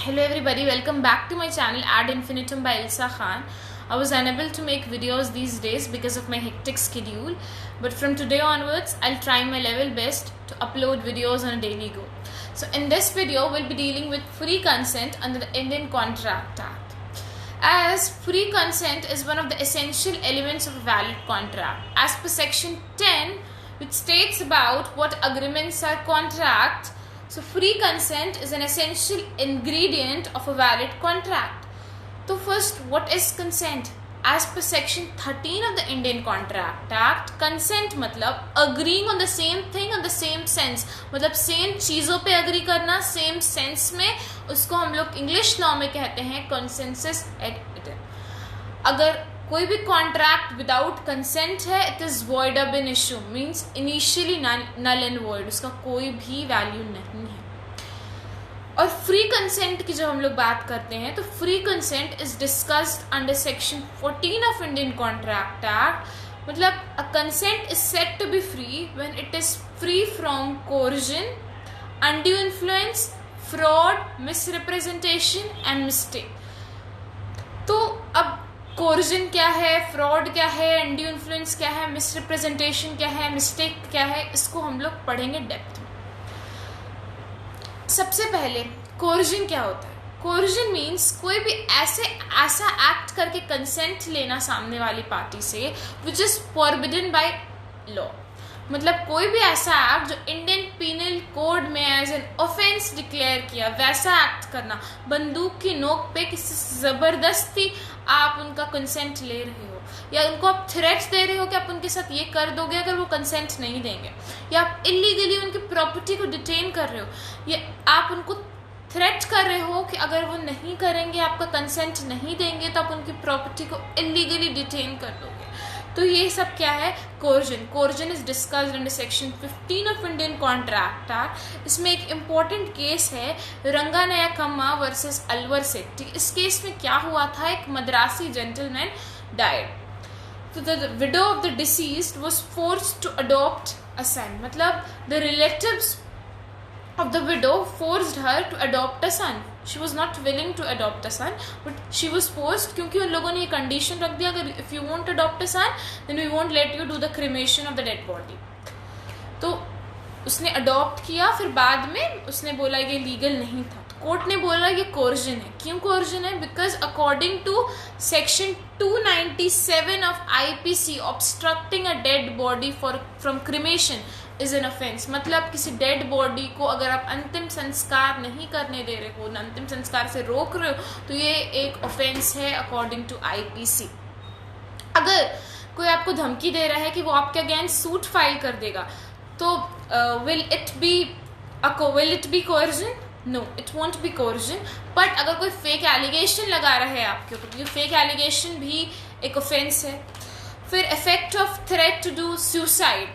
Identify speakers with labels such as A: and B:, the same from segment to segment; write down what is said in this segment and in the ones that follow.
A: Hello everybody, welcome back to my channel Ad Infinitum by Ilsa Khan. I was unable to make videos these days because of my hectic schedule, but from today onwards I'll try my level best to upload videos on a daily go. So in this video we'll be dealing with free consent under the Indian Contract Act. As free consent is one of the essential elements of a valid contract. As per section 10, which states about what agreements are contracts, so free consent is an essential ingredient of a valid contract. So first, what is consent? As per section 13 of the Indian Contract Act, consent मतलब agreeing on the same thing on the same sense, मतलब same चीज़ों पे agree करना same sense में, उसको हम लोग English law में कहते हैं consensus ad idem. अगर कोई भी कॉन्ट्रैक्ट विदाउट कंसेंट है इट इज वॉइड अब इन इशू, means initially null and void, उसका कोई भी वैल्यू नहीं है. और फ्री कंसेंट की जब हम लोग बात करते हैं तो free consent is discussed under section 14 of Indian contract act. मतलब a consent is said to be free when it is free from coercion, undue influence, fraud, misrepresentation and mistake. तो अब कोर्जन क्या है, फ्रॉड क्या है, undue influence क्या है, misrepresentation क्या है, मिस्टेक क्या है, इसको हम लोग पढ़ेंगे डेप्थ में. सबसे पहले कोर्जन क्या होता है? कोर्जन मीन्स कोई भी ऐसा एक्ट करके कंसेंट लेना सामने वाली पार्टी से which is forbidden by law. मतलब कोई भी ऐसा एक्ट जो इंडियन पीनल कोड में एज एन ऑफेंस डिक्लेयर किया, वैसा एक्ट करना. बंदूक की नोक पे किसी से जबरदस्ती आप उनका कंसेंट ले रहे हो, या उनको आप थ्रेट्स दे रहे हो कि आप उनके साथ ये कर दोगे अगर वो कंसेंट नहीं देंगे, या आप इलीगली उनकी प्रॉपर्टी को डिटेन कर रहे हो, या आप उनको थ्रेट कर रहे हो कि अगर वो नहीं करेंगे, आपका कंसेंट नहीं देंगे तो आप उनकी प्रॉपर्टी को इलीगली डिटेन कर दोगे. तो ये सब क्या है? Coercion. Coercion is discussed under section 15 of Indian contract act. इसमें एक इम्पॉर्टेंट केस है रंगानायकम्मा वर्सेस अलवर सेट्टी. इस केस में क्या हुआ था? एक मद्रासी जेंटलमैन डाइड. तो the widow of the deceased was forced to adopt a son. मतलब the relatives of the widow forced her to adopt a son. She was not willing to adopt a son, but she was forced, क्योंकि उन लोगों ने ये condition रख दिया अगर if you want to adopt a son then we won't let you do the cremation of the dead body. तो उसने अडॉप्ट किया, फिर बाद में उसने बोला ये लीगल नहीं था. कोर्ट ने बोला ये कोर्जन है. क्यों कोर्जन है? Because according to section 297 of IPC obstructing a dead body from cremation is an offence. मतलब किसी डेड बॉडी को अगर आप अंतिम संस्कार नहीं करने दे रहे हो, अंतिम संस्कार से रोक रहे हो, तो ये एक ऑफेंस है अकॉर्डिंग टू आईपीसी. अगर कोई आपको धमकी दे रहा है कि वो आपके अगेंस्ट सूट फाइल कर देगा, तो will it be coercion? No, it won't be coercion. But अगर कोई फेक एलिगेशन लगा रहा है आपके ऊपर, तो ये फेक एलिगेशन भी एक ऑफेंस है. फिर effect of threat to do suicide.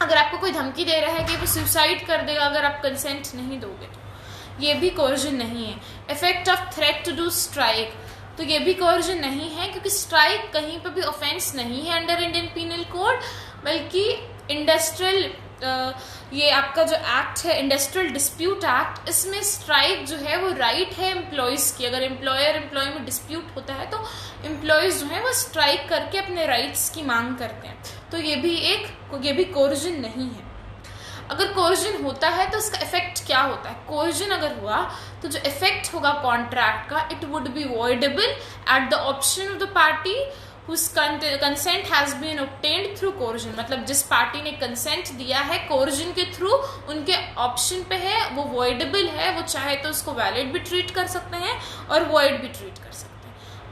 A: अगर आपको कोई धमकी दे रहा है कि वो सुसाइड कर देगा अगर आप कंसेंट नहीं दोगे, तो ये भी कोर्जन नहीं है. Effect of threat to do strike, तो ये भी कोर्जन नहीं है, क्योंकि स्ट्राइक कहीं पर भी ऑफेंस नहीं है अंडर इंडियन पीनल कोड, बल्कि इंडस्ट्रियल ये आपका जो एक्ट है इंडस्ट्रियल डिस्प्यूट एक्ट, इसमें स्ट्राइक जो है वो राइट है एम्प्लॉयज़ की. अगर एम्प्लॉयर एम्प्लॉय में डिस्प्यूट होता है तो एम्प्लॉयज़ जो है वो स्ट्राइक करके अपने राइट्स की मांग करते हैं. तो ये भी कोर्जन नहीं है. अगर कोर्जन होता है तो इसका इफेक्ट क्या होता है? कोर्जन अगर हुआ तो जो इफेक्ट होगा कॉन्ट्रैक्ट का, it would be voidable at the option of the party whose consent has been obtained through coercion. मतलब जिस पार्टी ने कंसेंट दिया है कोर्जन के थ्रू, उनके ऑप्शन पे है, वो वॉइडेबल है. वो चाहे तो उसको वैलिड भी ट्रीट कर सकते हैं और वॉइड भी ट्रीट कर सकते हैं.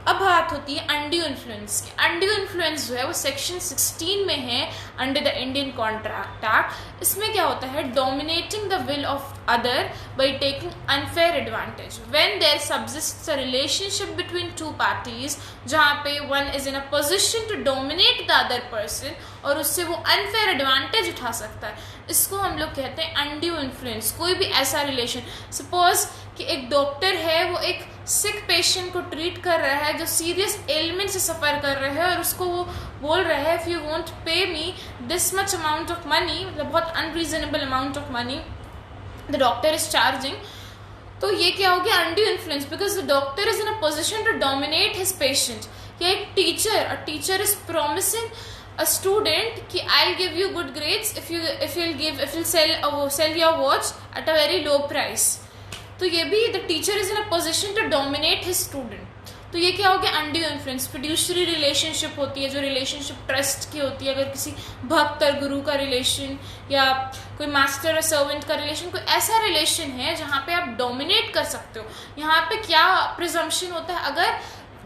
A: अब बात होती है अनड्यू इन्फ्लुएंस की. अनड्यू इन्फ्लुएंस जो है वो सेक्शन 16 में है under the Indian contract act. इसमें क्या होता है? Dominating the will of other by taking unfair advantage when there subsists a relationship between two parties, जहाँ पे one is in a position to dominate the other person और उससे वो unfair advantage उठा सकता है. इसको हम लोग कहते हैं अनड्यू इन्फ्लुएंस. कोई भी ऐसा रिलेशन, सपोज कि एक डॉक्टर है वो एक सिक पेशेंट को ट्रीट कर रहा है जो सीरियस एलिमेंट से सफ़र कर रहा है, और उसको वो बोल रहा है if you won't pay me this much amount of money, मतलब बहुत unreasonable amount of money the doctor is charging, तो ये क्या हो गया, undue influence, because the doctor is in a position to dominate his patient. या एक teacher is promising a student कि I'll give you good grades if you'll sell your watch at a very low price. तो ये भी the teacher is in a position to dominate his student. तो ये क्या हो गया, undue influence. फिड्यूशरी रिलेशनशिप होती है, जो रिलेशनशिप ट्रस्ट की होती है. अगर किसी भक्त और गुरु का रिलेशन या कोई मास्टर और सर्वेंट का रिलेशन, कोई ऐसा रिलेशन है जहाँ पे आप डोमिनेट कर सकते हो. यहाँ पे क्या प्रिजम्पशन होता है, अगर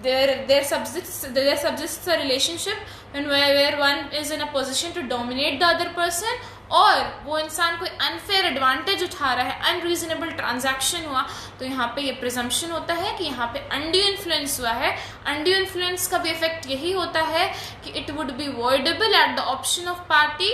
A: there subsists a relationship where one is in a position to dominate the other person, और वो इंसान कोई अनफेयर एडवांटेज उठा रहा है, अनरीजनेबल ट्रांजैक्शन हुआ, तो यहाँ पे ये प्रिजम्पशन होता है कि यहाँ पे अनड्यू इन्फ्लुएंस हुआ है. अनड्यू इन्फ्लुएंस का भी इफेक्ट यही होता है कि it would be voidable at the option of party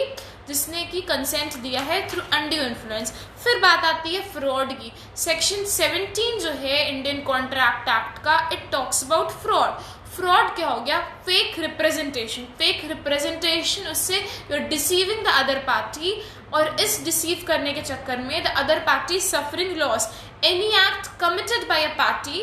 A: जिसने की कंसेंट दिया है थ्रू अनड्यू इन्फ्लुएंस. फिर बात आती है फ्रॉड की. सेक्शन 17 जो है इंडियन कॉन्ट्रैक्ट एक्ट का, it talks about fraud. Fraud क्या हो गया, फेक रिप्रेजेंटेशन. फेक रिप्रेजेंटेशन, उससे you are deceiving the other party, और इस डिसीव करने के चक्कर में the other party suffering loss. Any act committed by a party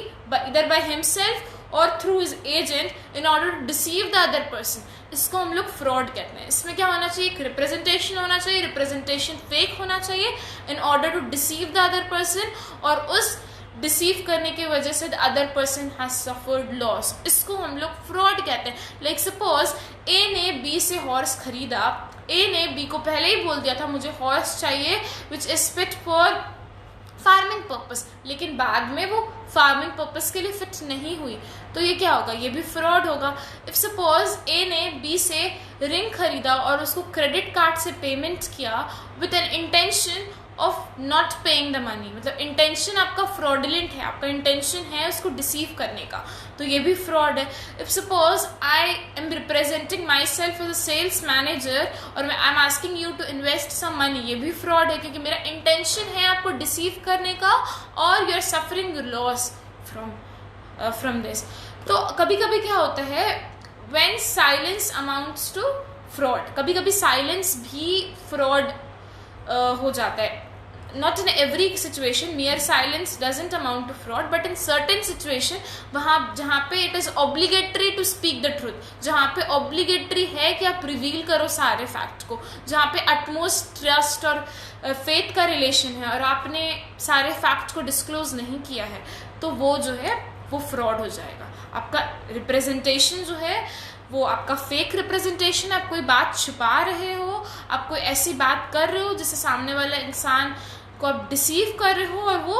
A: इधर बाय हिमसेल्फ और through his agent in order to deceive the other person, इसको हम लोग फ्रॉड कहते हैं. इसमें क्या होना चाहिए, एक रिप्रेजेंटेशन होना चाहिए, रिप्रेजेंटेशन फेक होना चाहिए in order to deceive the other person, और उस डिसीव करने की वजह से the other person has suffered loss. इसको हम लोग फ्रॉड कहते हैं. लाइक सपोज ए ने बी से हॉर्स खरीदा. ए ने बी को पहले ही बोल दिया था मुझे हॉर्स चाहिए which is fit for farming purpose, लेकिन बाद में वो फार्मिंग पर्पस के लिए फिट नहीं हुई, तो ये क्या होगा, ये भी फ्रॉड होगा. इफ सपोज ए ने बी से रिंग खरीदा और उसको क्रेडिट कार्ड से पेमेंट किया with an intention of not paying the money, मतलब इंटेंशन आपका फ्रॉडलेंट है, आपका इंटेंशन है उसको डिसीव करने का, तो ये भी फ्रॉड है. If suppose I am representing myself as a sales manager और I am asking you to invest some money, ये भी फ्रॉड है, क्योंकि मेरा इंटेंशन है आपको डिसीव करने का और you are suffering loss from this. तो कभी कभी क्या होता है, when silence amounts to fraud, कभी कभी साइलेंस भी फ्रॉड हो जाता है. Not in every situation mere silence doesn't amount to fraud, but in certain situation वहाँ जहाँ पे it is obligatory to speak the truth, जहाँ पे obligatory है कि आप रिवील करो सारे फैक्ट को, जहाँ पे utmost ट्रस्ट और फेथ का रिलेशन है और आपने सारे फैक्ट को डिस्क्लोज नहीं किया है, तो वो जो है वो फ्रॉड हो जाएगा. आपका रिप्रेजेंटेशन जो है वो आपका फेक रिप्रेजेंटेशन, आप कोई बात छुपा रहे हो, आप कोई ऐसी बात कर रहे हो जिससे सामने वाला इंसान को आप डिसीव कर रहे हो और वो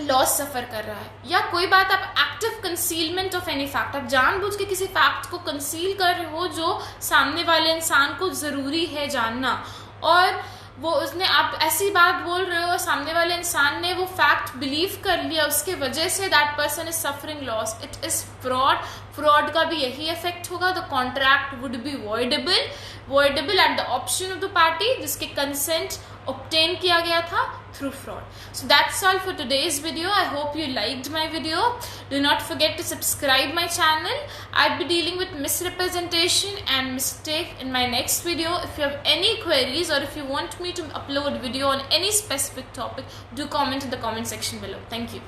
A: लॉस सफर कर रहा है. या कोई बात आप active concealment of any fact, आप जानबूझ के किसी फैक्ट को कंसील कर रहे हो जो सामने वाले इंसान को ज़रूरी है जानना, और वो उसने आप ऐसी बात बोल रहे हो सामने वाले इंसान ने वो फैक्ट बिलीव कर लिया, उसके वजह say that person is suffering loss. It is fraud. Fraud का भी यही इफेक्ट होगा. The contract would be voidable at the option of the party जिसके कंसेंट obtain किया गया था through fraud. So that's all for today's video. I hope you liked my video. Do not forget to subscribe my channel. I'll be dealing with misrepresentation and mistake in my next video. If you have any queries or if you want me to upload video on any specific topic, do comment in the comment section below. Thank you.